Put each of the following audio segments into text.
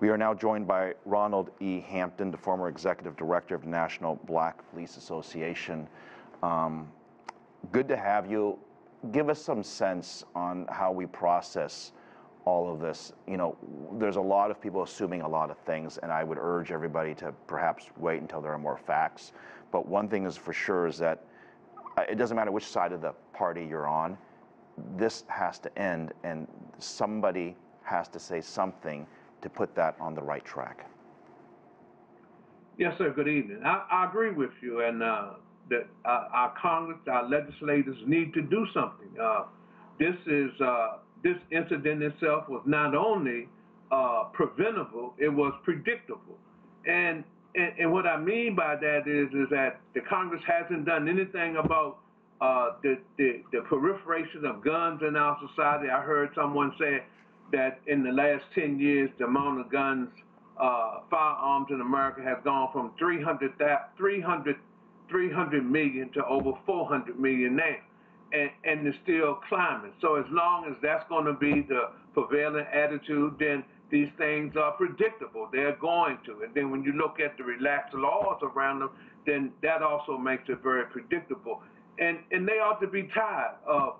We are now joined by Ronald E. Hampton, the former executive director of the National Black Police Association. Good to have you. Give us some sense on how we process all of this. You know, there's a lot of people assuming a lot of things, and I would urge everybody to perhaps wait until there are more facts. But one thing is for sure is that it doesn't matter which side of the party you're on, this has to end, and somebody has to say something to put that on the right track. Yes, sir. Good evening. I agree with you, and that our Congress, our legislators need to do something. This incident itself was not only preventable, it was predictable. And what I mean by that is that the Congress hasn't done anything about the proliferation of guns in our society. I heard someone say that in the last 10 years, the amount of guns, firearms in America has gone from 300 million to over 400 million now. And it's still climbing. So as long as that's going to be the prevailing attitude, then these things are predictable. They're going to. And then when you look at the relaxed laws around them, then that also makes it very predictable. And they ought to be tired of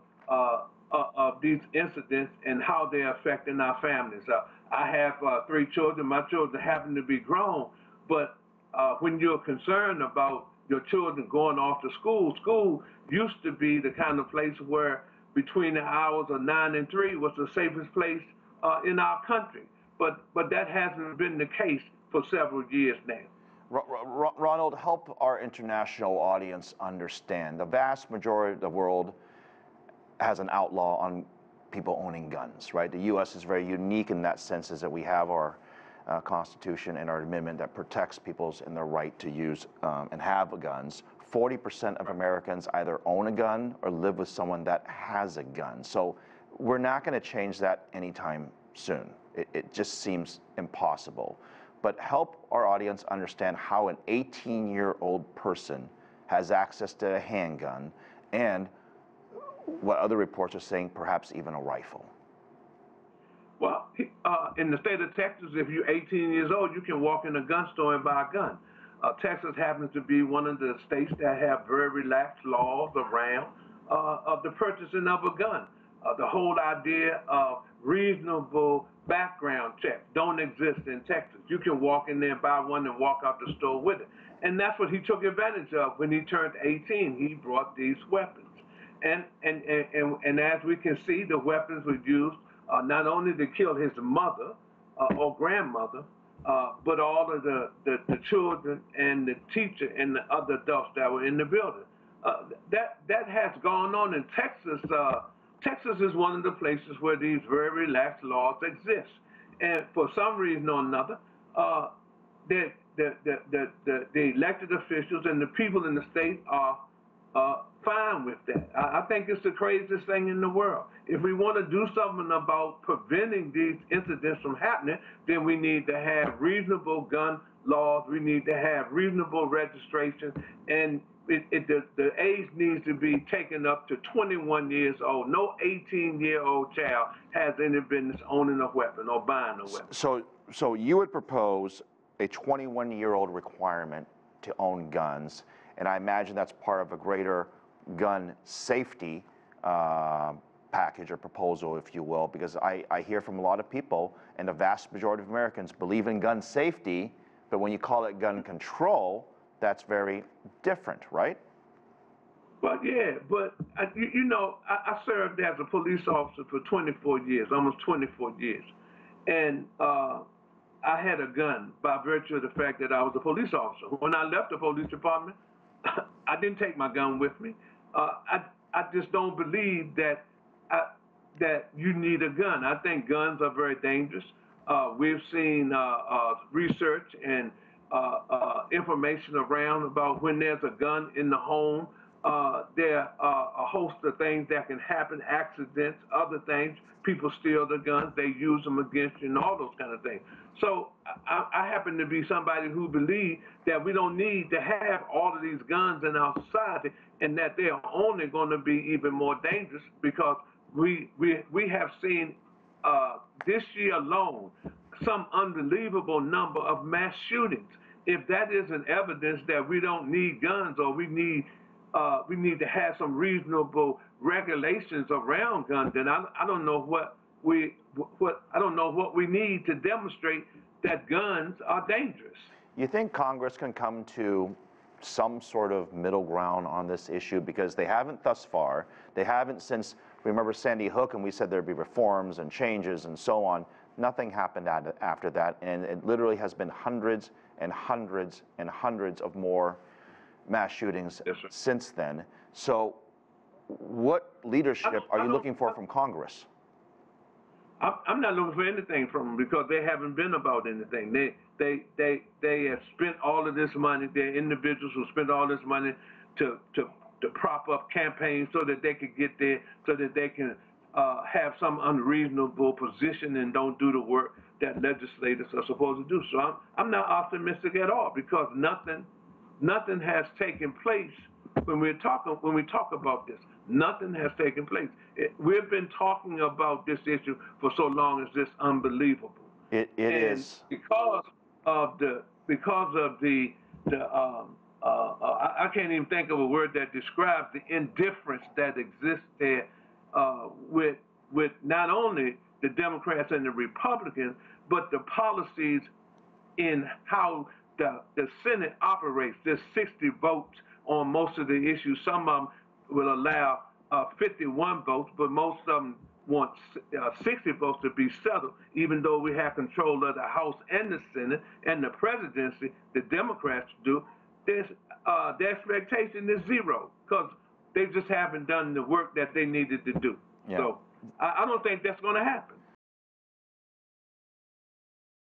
these incidents and how they're affecting our families. I have 3 children. My children happen to be grown, but when you're concerned about your children going off to school, school used to be the kind of place where between the hours of 9 and 3 was the safest place in our country. But that hasn't been the case for several years now. Ronald, help our international audience understand. The vast majority of the world has an outlaw on people owning guns, right? The U.S. is very unique in that sense, is that we have our Constitution and our amendment that protects people's in their right to use and have guns. 40% of Americans either own a gun or live with someone that has a gun. So we're not going to change that anytime soon. It just seems impossible. But help our audience understand how an 18-year-old person has access to a handgun and what other reports are saying, perhaps even a rifle. Well, in the state of Texas, if you're 18 years old, you can walk in a gun store and buy a gun. Texas happens to be one of the states that have very relaxed laws around of the purchasing of a gun. The whole idea of reasonable background checks don't exist in Texas. You can walk in there and buy one and walk out the store with it. And that's what he took advantage of when he turned 18. He brought these weapons. And as we can see, the weapons were used not only to kill his mother or grandmother, but all of the children and the teacher and the other adults that were in the building. That has gone on in Texas. Texas is one of the places where these very relaxed laws exist. And for some reason or another, the elected officials and the people in the state are fine with that. I think it's the craziest thing in the world. If we want to do something about preventing these incidents from happening, then we need to have reasonable gun laws. We need to have reasonable registration, and the age needs to be taken up to 21 years old. No 18-year-old child has any business owning a weapon or buying a weapon. So you would propose a 21-year-old requirement to own guns, and I imagine that's part of a greater gun safety package or proposal, if you will, because I hear from a lot of people, and the vast majority of Americans believe in gun safety, but when you call it gun control, that's very different, right? Well, yeah, but you know, I served as a police officer for 24 years, almost 24 years, and I had a gun by virtue of the fact that I was a police officer. When I left the police department, I didn't take my gun with me. I just don't believe that you need a gun. I think guns are very dangerous. We've seen research and information around about when there's a gun in the home, there are a host of things that can happen, accidents, other things. People steal the guns, they use them against you, and all those kind of things. So I happen to be somebody who believes that we don't need to have all of these guns in our society, and that they are only going to be even more dangerous because we have seen this year alone some unbelievable number of mass shootings. If that isn't evidence that we don't need guns, or we need to have some reasonable regulations around guns, then I don't know what we need to demonstrate that guns are dangerous. You think Congress can come to some sort of middle ground on this issue? Because they haven't thus far. They haven't since, remember Sandy Hook, and we said there'd be reforms and changes and so on. Nothing happened after that, and it literally has been hundreds and hundreds and hundreds of more mass shootings since then. So what leadership are you looking for from Congress? I'm not looking for anything from them, because they haven't been about anything. They have spent all of this money. They're individuals who spent all this money to prop up campaigns so that they could get there, so that they can have some unreasonable position and don't do the work that legislators are supposed to do. So I'm not optimistic at all, because nothing has taken place when we talk about this. Nothing has taken place. We've been talking about this issue for so long. It's just unbelievable. It is because of the I can't even think of a word that describes the indifference that exists there with not only the Democrats and the Republicans, but the policies in how the Senate operates. There's 60 votes on most of the issues. Some of them will allow 51 votes, but most of them want 60 votes to be settled, even though we have control of the House and the Senate and the presidency. The Democrats do. The expectation is zero, because they just haven't done the work that they needed to do. Yeah. So I don't think that's going to happen.